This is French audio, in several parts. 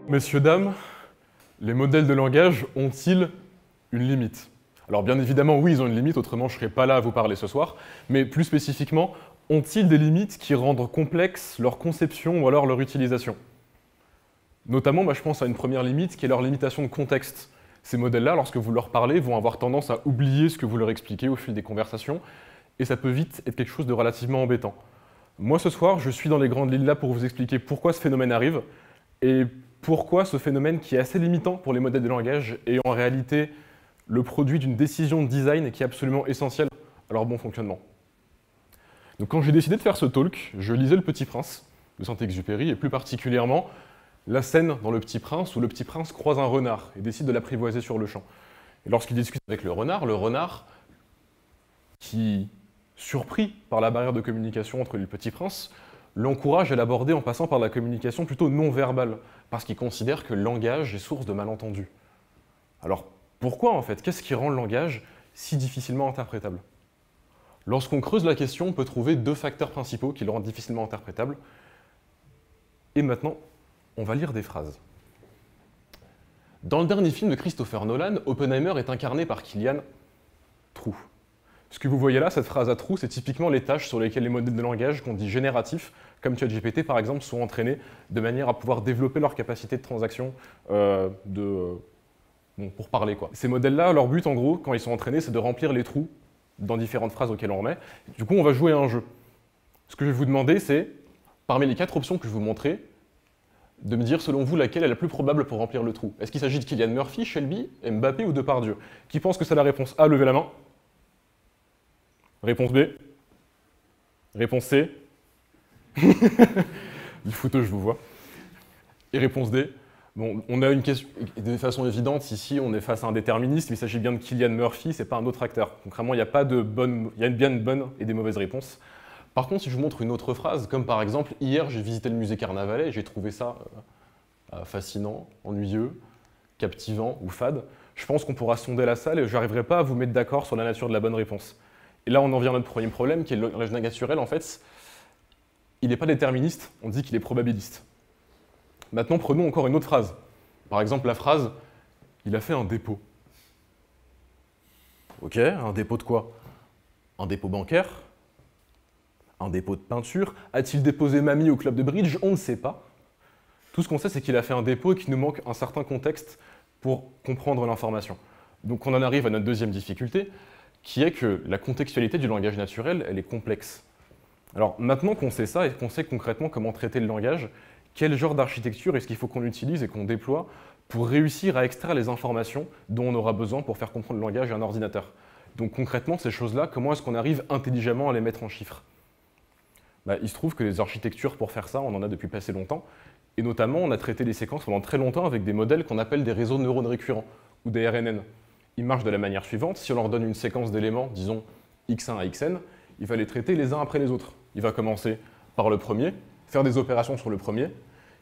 Messieurs, dames, les modèles de langage ont-ils une limite? Alors bien évidemment, oui, ils ont une limite, autrement je ne serais pas là à vous parler ce soir, mais plus spécifiquement, ont-ils des limites qui rendent complexe leur conception ou alors leur utilisation? Notamment, je pense à une première limite qui est leur limitation de contexte. Ces modèles-là, lorsque vous leur parlez, vont avoir tendance à oublier ce que vous leur expliquez au fil des conversations, et ça peut vite être quelque chose de relativement embêtant. Moi, ce soir, je suis dans les grandes lignes là pour vous expliquer pourquoi ce phénomène arrive, et pourquoi ce phénomène qui est assez limitant pour les modèles de langage est en réalité le produit d'une décision de design qui est absolument essentielle à leur bon fonctionnement. Donc quand j'ai décidé de faire ce talk, je lisais Le Petit Prince de Saint-Exupéry, et plus particulièrement la scène dans Le Petit Prince où le Petit Prince croise un renard et décide de l'apprivoiser sur le champ. Et lorsqu'il discute avec le renard, qui, surpris par la barrière de communication entre lui et le Petit Prince, l'encourage à l'aborder en passant par la communication plutôt non verbale, parce qu'il considère que le langage est source de malentendus. Alors, pourquoi en fait? Qu'est-ce qui rend le langage si difficilement interprétable? Lorsqu'on creuse la question, on peut trouver deux facteurs principaux qui le rendent difficilement interprétable. Et maintenant, on va lire des phrases. Dans le dernier film de Christopher Nolan, Oppenheimer est incarné par Cillian Trou. Ce que vous voyez là, cette phrase à trous, c'est typiquement les tâches sur lesquelles les modèles de langage qu'on dit génératifs, comme ChatGPT par exemple, sont entraînés de manière à pouvoir développer leur capacité de transaction pour parler, quoi. Ces modèles-là, leur but en gros, quand ils sont entraînés, c'est de remplir les trous dans différentes phrases auxquelles on remet. Du coup, on va jouer à un jeu. Ce que je vais vous demander, c'est, parmi les 4 options que je vous montrer, de me dire selon vous laquelle est la plus probable pour remplir le trou. Est-ce qu'il s'agit de Kylian Murphy, Shelby, Mbappé ou Depardieu? Qui pense que c'est la réponse A? Levez la main. Réponse B. Réponse C. Du fouteux, je vous vois. Et réponse D. Bon, on a une question, de façon évidente, ici on est face à un déterministe, il s'agit bien de Cillian Murphy, c'est pas un autre acteur. Concrètement, il n'y a pas de bonne, il y a bien une bonne et des mauvaises réponses. Par contre, si je vous montre une autre phrase, comme par exemple, hier j'ai visité le musée Carnavalet et j'ai trouvé ça fascinant, ennuyeux, captivant ou fade, je pense qu'on pourra sonder la salle et je n'arriverai pas à vous mettre d'accord sur la nature de la bonne réponse. Et là, on en vient à notre premier problème, qui est le langage naturel, en fait, il n'est pas déterministe, on dit qu'il est probabiliste. Maintenant, prenons encore une autre phrase. Par exemple, la phrase « il a fait un dépôt ». Ok, un dépôt de quoi? Un dépôt bancaire? Un dépôt de peinture? A-t-il déposé mamie au club de bridge? On ne sait pas. Tout ce qu'on sait, c'est qu'il a fait un dépôt et qu'il nous manque un certain contexte pour comprendre l'information. Donc on en arrive à notre deuxième difficulté, qui est que la contextualité du langage naturel, elle est complexe. Alors maintenant qu'on sait ça et qu'on sait concrètement comment traiter le langage, quel genre d'architecture est-ce qu'il faut qu'on utilise et qu'on déploie pour réussir à extraire les informations dont on aura besoin pour faire comprendre le langage à un ordinateur? Donc concrètement, ces choses-là, comment est-ce qu'on arrive intelligemment à les mettre en chiffres? Il se trouve que les architectures pour faire ça, on en a depuis pas assez longtemps, et notamment on a traité les séquences pendant très longtemps avec des modèles qu'on appelle des réseaux de neurones récurrents, ou des RNN. Ils marchent de la manière suivante, si on leur donne une séquence d'éléments, disons x1 à xn, il va les traiter les uns après les autres. Il va commencer par le premier, faire des opérations sur le premier,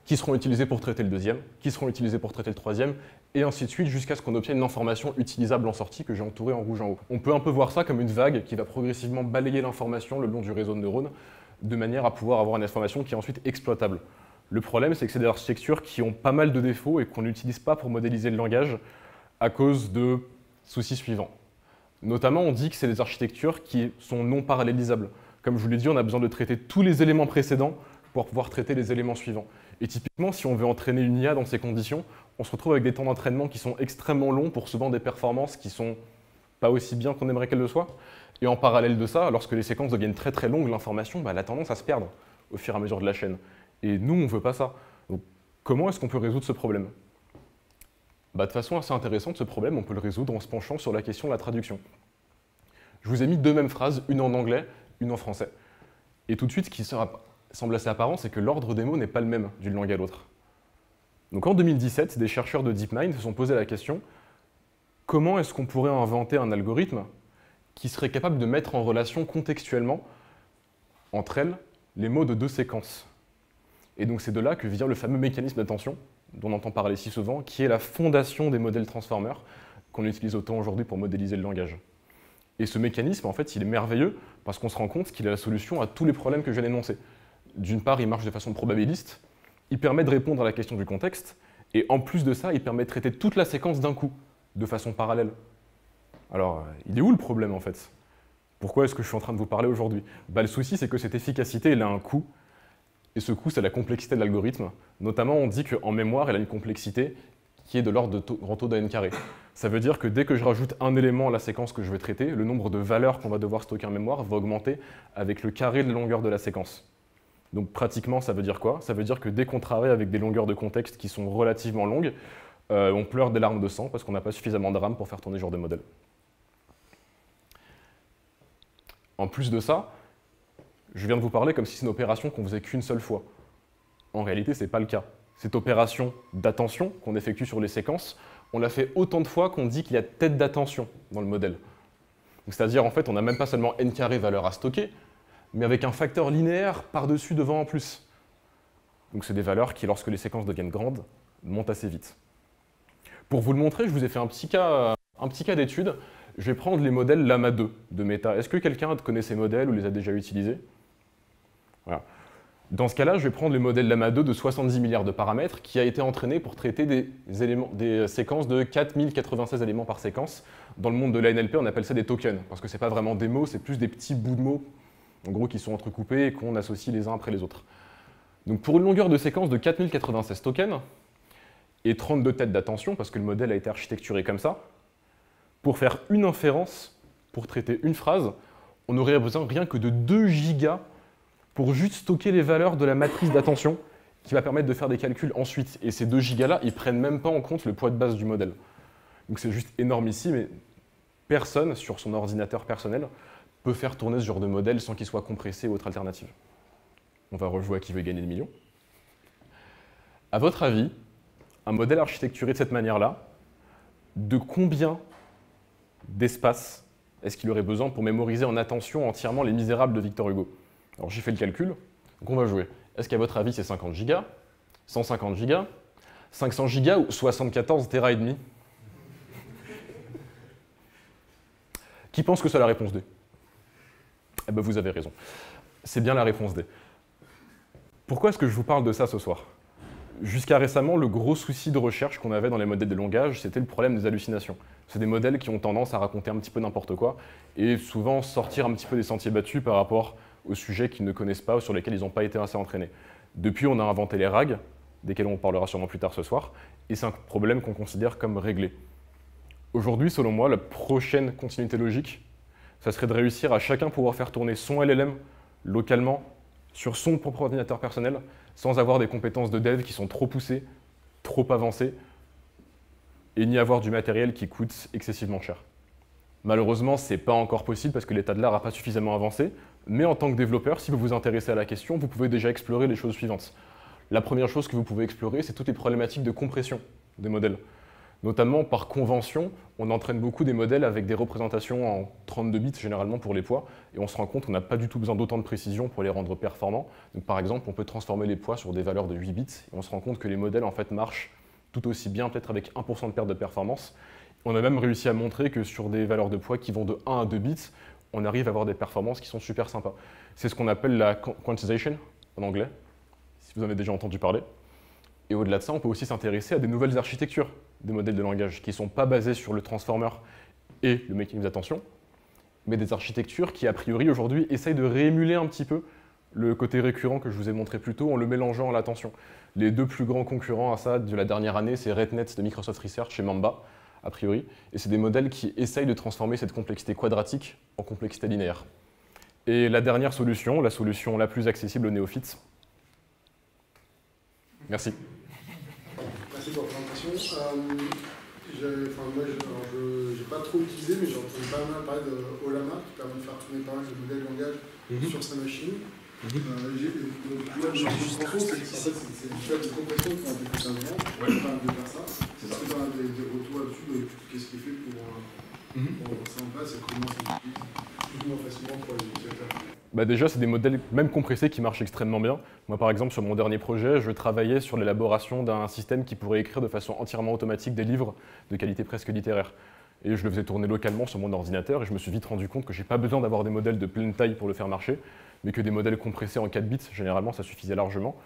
qui seront utilisées pour traiter le deuxième, qui seront utilisées pour traiter le troisième, et ainsi de suite, jusqu'à ce qu'on obtienne une information utilisable en sortie que j'ai entourée en rouge en haut. On peut un peu voir ça comme une vague qui va progressivement balayer l'information le long du réseau de neurones, de manière à pouvoir avoir une information qui est ensuite exploitable. Le problème, c'est que c'est des architectures qui ont pas mal de défauts et qu'on n'utilise pas pour modéliser le langage à cause de soucis suivants. Notamment, on dit que c'est des architectures qui sont non parallélisables. Comme je vous l'ai dit, on a besoin de traiter tous les éléments précédents pour pouvoir traiter les éléments suivants. Et typiquement, si on veut entraîner une IA dans ces conditions, on se retrouve avec des temps d'entraînement qui sont extrêmement longs pour souvent des performances qui sont pas aussi bien qu'on aimerait qu'elles le soient. Et en parallèle de ça, lorsque les séquences deviennent très très longues, l'information elle a tendance à se perdre au fur et à mesure de la chaîne. Et nous, on ne veut pas ça. Donc, comment est-ce qu'on peut résoudre ce problème? De façon assez intéressante, ce problème, on peut le résoudre en se penchant sur la question de la traduction. Je vous ai mis deux mêmes phrases, une en anglais, une en français. Et tout de suite, ce qui semble assez apparent, c'est que l'ordre des mots n'est pas le même d'une langue à l'autre. Donc en 2017, des chercheurs de DeepMind se sont posé la question « Comment est-ce qu'on pourrait inventer un algorithme qui serait capable de mettre en relation contextuellement entre elles les mots de deux séquences ?» Et donc c'est de là que vient le fameux mécanisme d'attention, dont on entend parler si souvent, qui est la fondation des modèles transformers qu'on utilise autant aujourd'hui pour modéliser le langage. Et ce mécanisme, en fait, il est merveilleux parce qu'on se rend compte qu'il est la solution à tous les problèmes que je viens d'énoncer. D'une part, il marche de façon probabiliste, il permet de répondre à la question du contexte, Et en plus de ça, il permet de traiter toute la séquence d'un coup, de façon parallèle. Alors, il est où le problème en fait? Pourquoi est-ce que je suis en train de vous parler aujourd'hui? Le souci, c'est que cette efficacité, elle a un coût. Et ce coût, c'est la complexité de l'algorithme. Notamment, on dit qu'en mémoire, elle a une complexité qui est de l'ordre de grand taux d'AN carré. Ça veut dire que dès que je rajoute un élément à la séquence que je vais traiter, le nombre de valeurs qu'on va devoir stocker en mémoire va augmenter avec le carré de la longueur de la séquence. Donc pratiquement, ça veut dire quoi? Ça veut dire que dès qu'on travaille avec des longueurs de contexte qui sont relativement longues, on pleure des larmes de sang parce qu'on n'a pas suffisamment de RAM pour faire tourner ce genre de modèle. En plus de ça, je viens de vous parler comme si c'est une opération qu'on faisait qu'une seule fois. En réalité, ce n'est pas le cas. Cette opération d'attention qu'on effectue sur les séquences, on l'a fait autant de fois qu'on dit qu'il y a tête d'attention dans le modèle. C'est-à-dire, en fait, on n'a même pas seulement n carré valeur à stocker, mais avec un facteur linéaire par-dessus, devant en plus. Donc c'est des valeurs qui, lorsque les séquences deviennent grandes, montent assez vite. Pour vous le montrer, je vous ai fait un petit cas d'étude. Je vais prendre les modèles Llama 2 de Meta. Est-ce que quelqu'un connaît ces modèles ou les a déjà utilisés? Voilà. Dans ce cas-là, je vais prendre le modèle Llama 2 de 70 milliards de paramètres qui a été entraîné pour traiter des séquences de 4096 éléments par séquence. Dans le monde de la NLP, on appelle ça des tokens, parce que ce n'est pas vraiment des mots, c'est plus des petits bouts de mots, en gros, qui sont entrecoupés et qu'on associe les uns après les autres. Donc pour une longueur de séquence de 4096 tokens, et 32 têtes d'attention, parce que le modèle a été architecturé comme ça, pour faire une inférence, pour traiter une phrase, on aurait besoin rien que de 2 gigas pour juste stocker les valeurs de la matrice d'attention qui va permettre de faire des calculs ensuite. Et ces 2 gigas-là, ils ne prennent même pas en compte le poids de base du modèle. Donc c'est juste énorme ici, mais personne, sur son ordinateur personnel, peut faire tourner ce genre de modèle sans qu'il soit compressé ou autre alternative. On va rejouer à qui veut gagner des millions. À votre avis, un modèle architecturé de cette manière-là, de combien d'espace est-ce qu'il aurait besoin pour mémoriser en attention entièrement Les Misérables de Victor Hugo? Alors j'ai fait le calcul, donc on va jouer. Est-ce qu'à votre avis c'est 50 gigas, 150 gigas, 500 gigas ou 74 Tera et demi? Qui pense que c'est la réponse D? Eh bien vous avez raison. C'est bien la réponse D. Pourquoi est-ce que je vous parle de ça ce soir? Jusqu'à récemment, le gros souci de recherche qu'on avait dans les modèles de langage, c'était le problème des hallucinations. C'est des modèles qui ont tendance à raconter un petit peu n'importe quoi et souvent sortir un petit peu des sentiers battus par rapport aux sujets qu'ils ne connaissent pas ou sur lesquels ils n'ont pas été assez entraînés. Depuis, on a inventé les RAG, desquels on parlera sûrement plus tard ce soir, et c'est un problème qu'on considère comme réglé. Aujourd'hui, selon moi, la prochaine continuité logique, ça serait de réussir à chacun pouvoir faire tourner son LLM localement sur son propre ordinateur personnel, sans avoir des compétences de dev qui sont trop poussées, trop avancées, et ni avoir du matériel qui coûte excessivement cher. Malheureusement, ce n'est pas encore possible parce que l'état de l'art n'a pas suffisamment avancé, mais en tant que développeur, si vous vous intéressez à la question, vous pouvez déjà explorer les choses suivantes. La première chose que vous pouvez explorer, c'est toutes les problématiques de compression des modèles. Notamment, par convention, on entraîne beaucoup des modèles avec des représentations en 32 bits, généralement pour les poids, et on se rend compte qu'on n'a pas du tout besoin d'autant de précision pour les rendre performants. Donc, par exemple, on peut transformer les poids sur des valeurs de 8 bits, et on se rend compte que les modèles en fait, marchent tout aussi bien, peut-être avec 1% de perte de performance. On a même réussi à montrer que sur des valeurs de poids qui vont de 1 à 2 bits, on arrive à avoir des performances qui sont super sympas. C'est ce qu'on appelle la quantization, en anglais, si vous en avez déjà entendu parler. Et au-delà de ça, on peut aussi s'intéresser à des nouvelles architectures des modèles de langage qui ne sont pas basés sur le transformer et le mécanisme d'attention, mais des architectures qui, a priori, aujourd'hui, essayent de réémuler un petit peu le côté récurrent que je vous ai montré plus tôt en le mélangeant à l'attention. Les 2 plus grands concurrents à ça de la dernière année, c'est RedNet de Microsoft Research et Mamba, a priori. Et c'est des modèles qui essayent de transformer cette complexité quadratique en complexité linéaire. Et la dernière solution, la solution la plus accessible aux néophytes. Merci. Merci pour la présentation. Moi, je n'ai pas trop utilisé, mais j'ai entendu pas mal parler de Ollama, qui permet de faire tourner pas mal de modèles de langage sur sa machine. Donc là, je comprends, c'est une fête de compression qui a été fait avant. On parle de faire ça. Est-ce que tu as des retours là-dessus de qu'est-ce qui est fait pour mettre ça en place et comment ça s'utilise plus ou moins facilement pour les utilisateurs? Déjà, c'est des modèles, même compressés, qui marchent extrêmement bien. Moi, par exemple, sur mon dernier projet, je travaillais sur l'élaboration d'un système qui pourrait écrire de façon entièrement automatique des livres de qualité presque littéraire. Et je le faisais tourner localement sur mon ordinateur, et je me suis vite rendu compte que je n'ai pas besoin d'avoir des modèles de pleine taille pour le faire marcher, mais que des modèles compressés en 4 bits, généralement, ça suffisait largement.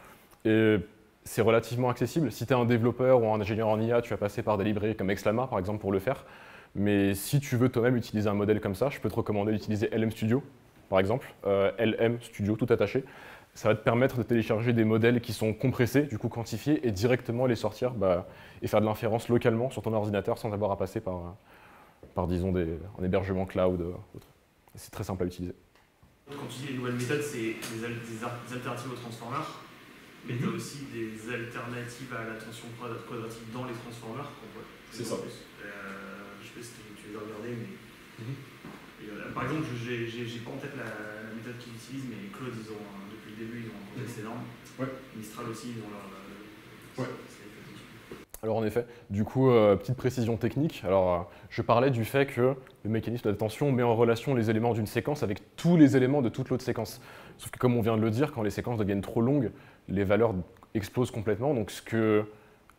Et c'est relativement accessible. Si tu es un développeur ou un ingénieur en IA, tu vas passer par des librairies comme Exclama, par exemple, pour le faire. Mais si tu veux toi-même utiliser un modèle comme ça, je peux te recommander d'utiliser LM Studio, par exemple. LM Studio, tout attaché. Ça va te permettre de télécharger des modèles qui sont compressés, du coup quantifiés, et directement les sortir et faire de l'inférence localement sur ton ordinateur sans avoir à passer par disons, un hébergement cloud. C'est très simple à utiliser. Quand tu dis les nouvelles méthodes, c'est des alternatives aux transformers, mais tu as aussi des alternatives à l'attention quadratique dans les transformers. C'est ça. Je sais pas si tu les as regardés, mais par exemple, j'ai pas en tête la méthode qu'ils utilisent, mais Claude, depuis le début, ils ont un contexte énorme. Ouais. Mistral aussi, ils ont leur. Ouais. Alors en effet, du coup, petite précision technique. Alors, je parlais du fait que le mécanisme d'attention met en relation les éléments d'une séquence avec tous les éléments de toute l'autre séquence. Sauf que comme on vient de le dire, quand les séquences deviennent trop longues, les valeurs explosent complètement. Donc ce que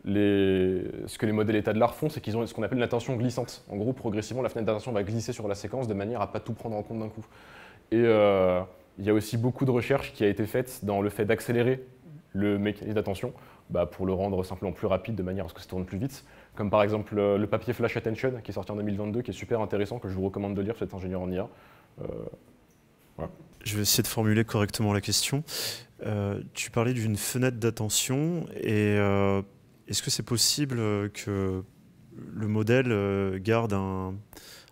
les modèles état de l'art font, c'est qu'ils ont ce qu'on appelle une attention glissante. En gros, progressivement, la fenêtre d'attention va glisser sur la séquence de manière à ne pas tout prendre en compte d'un coup. Et il y a aussi beaucoup de recherches qui a été faite dans le fait d'accélérer le mécanisme d'attention pour le rendre simplement plus rapide de manière à ce que ça tourne plus vite. Comme par exemple le papier Flash Attention qui est sorti en 2022, qui est super intéressant, que je vous recommande de lire si vous êtes ingénieur en IA. Voilà. Je vais essayer de formuler correctement la question. Tu parlais d'une fenêtre d'attention et est-ce que c'est possible que le modèle garde un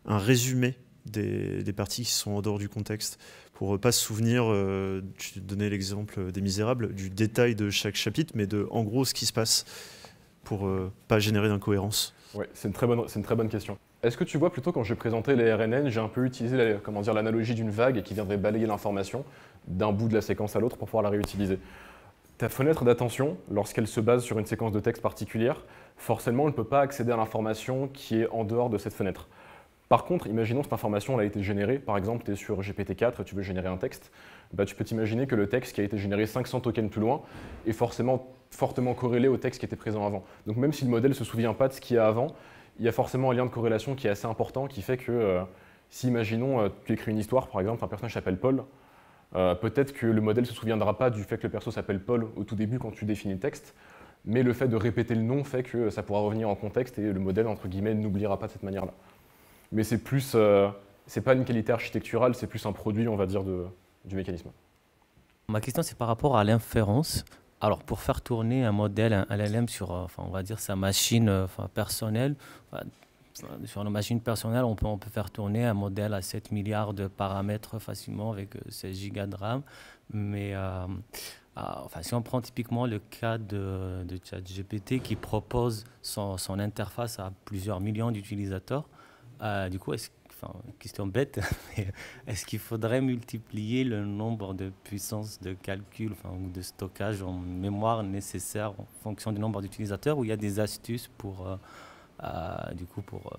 résumé des parties qui sont en dehors du contexte pour ne pas se souvenir, tu donnais l'exemple des Misérables, du détail de chaque chapitre, mais de en gros ce qui se passe pour ne pas générer d'incohérence? Oui, c'est une très bonne question. Est-ce que tu vois, plutôt quand j'ai présenté les RNN, j'ai un peu utilisé l'analogie d'une vague qui viendrait balayer l'information d'un bout de la séquence à l'autre pour pouvoir la réutiliser. Ta fenêtre d'attention, lorsqu'elle se base sur une séquence de texte particulière, forcément, elle ne peut pas accéder à l'information qui est en dehors de cette fenêtre. Par contre, imaginons que cette information elle a été générée, par exemple, tu es sur GPT-4 et tu veux générer un texte, tu peux t'imaginer que le texte qui a été généré 500 tokens plus loin est forcément fortement corrélé au texte qui était présent avant. Donc même si le modèle ne se souvient pas de ce qu'il y a avant, il y a forcément un lien de corrélation qui est assez important, qui fait que si, imaginons, tu écris une histoire, par exemple, un personnage s'appelle Paul, peut-être que le modèle ne se souviendra pas du fait que le perso s'appelle Paul au tout début quand tu définis le texte, mais le fait de répéter le nom fait que ça pourra revenir en contexte et le modèle, entre guillemets, n'oubliera pas de cette manière-là. Mais c'est plus, c'est pas une qualité architecturale, c'est plus un produit, on va dire, du mécanisme. Ma question, c'est par rapport à l'inférence. Alors, pour faire tourner un modèle, un LLM sur, on va dire, sa machine personnelle, sur une machine personnelle, on peut faire tourner un modèle à 7 milliards de paramètres facilement avec 16 gigas de RAM. Mais si on prend typiquement le cas de ChatGPT qui propose son interface à plusieurs millions d'utilisateurs, du coup, question bête, est-ce qu'il faudrait multiplier le nombre de puissances de calcul ou de stockage en mémoire nécessaire en fonction du nombre d'utilisateurs, ou il y a des astuces pour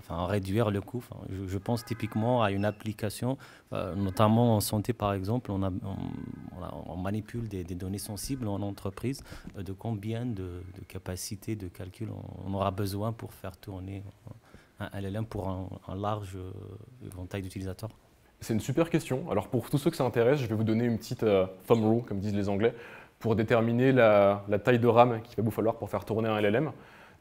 réduire le coût? Je pense typiquement à une application, notamment en santé par exemple, on manipule des données sensibles en entreprise. De combien de capacités de calcul on aura besoin pour faire tourner un LLM pour un large éventail d'utilisateurs? C'est une super question. Alors pour tous ceux que ça intéresse, je vais vous donner une petite thumb rule, comme disent les Anglais, pour déterminer la taille de RAM qu'il va vous falloir pour faire tourner un LLM.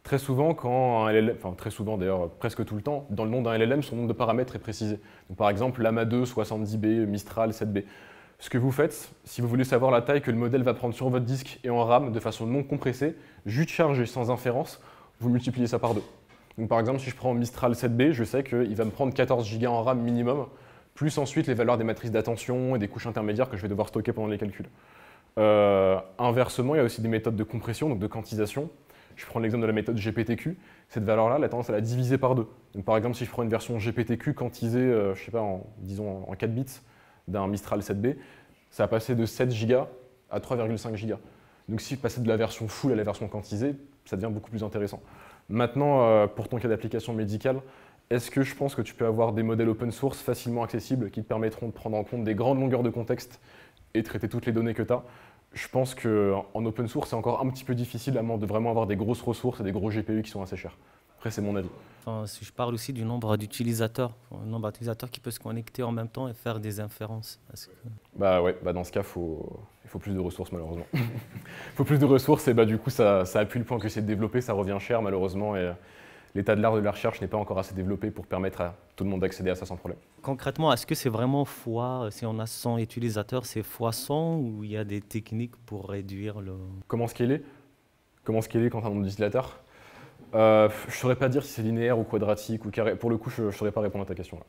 Très souvent, quand un LLM, très souvent d'ailleurs, presque tout le temps, dans le nom d'un LLM, son nombre de paramètres est précisé. Donc, par exemple, Llama 2, 70B, Mistral, 7B. Ce que vous faites, si vous voulez savoir la taille que le modèle va prendre sur votre disque et en RAM de façon non compressée, juste chargée sans inférence, vous multipliez ça par 2. Donc, par exemple, si je prends Mistral 7B, je sais qu'il va me prendre 14 Go en RAM minimum, plus ensuite les valeurs des matrices d'attention et des couches intermédiaires que je vais devoir stocker pendant les calculs. Inversement, il y a aussi des méthodes de compression, donc de quantisation. Je prends l'exemple de la méthode GPTQ. Cette valeur-là, elle a tendance à la diviser par 2. Donc, par exemple, si je prends une version GPTQ quantisée, disons en 4 bits d'un Mistral 7B, ça va passer de 7 Go à 3,5 Go. Donc, si je passais de la version full à la version quantisée, ça devient beaucoup plus intéressant. Maintenant, pour ton cas d'application médicale, est-ce que je pense que tu peux avoir des modèles open source facilement accessibles qui te permettront de prendre en compte des grandes longueurs de contexte et traiter toutes les données que tu as? Je pense qu'en open source, c'est encore un petit peu difficile à moins de vraiment avoir des grosses ressources et des gros GPU qui sont assez chers. Après, c'est mon avis. Si je parle aussi du nombre d'utilisateurs, qui peut se connecter en même temps et faire des inférences. Dans ce cas, il Il faut plus de ressources, malheureusement. Il faut plus de ressources, et bah, du coup, ça appuie le point que c'est de développer, ça revient cher, malheureusement, et l'état de l'art de la recherche n'est pas encore assez développé pour permettre à tout le monde d'accéder à ça sans problème. Concrètement, est-ce que c'est vraiment si on a 100 utilisateurs, c'est fois 100 ou il y a des techniques pour réduire le... Comment scaler quand on a un nombre d'utilisateurs? Je ne saurais pas dire si c'est linéaire ou quadratique ou carré. Pour le coup, je ne saurais pas répondre à ta question là.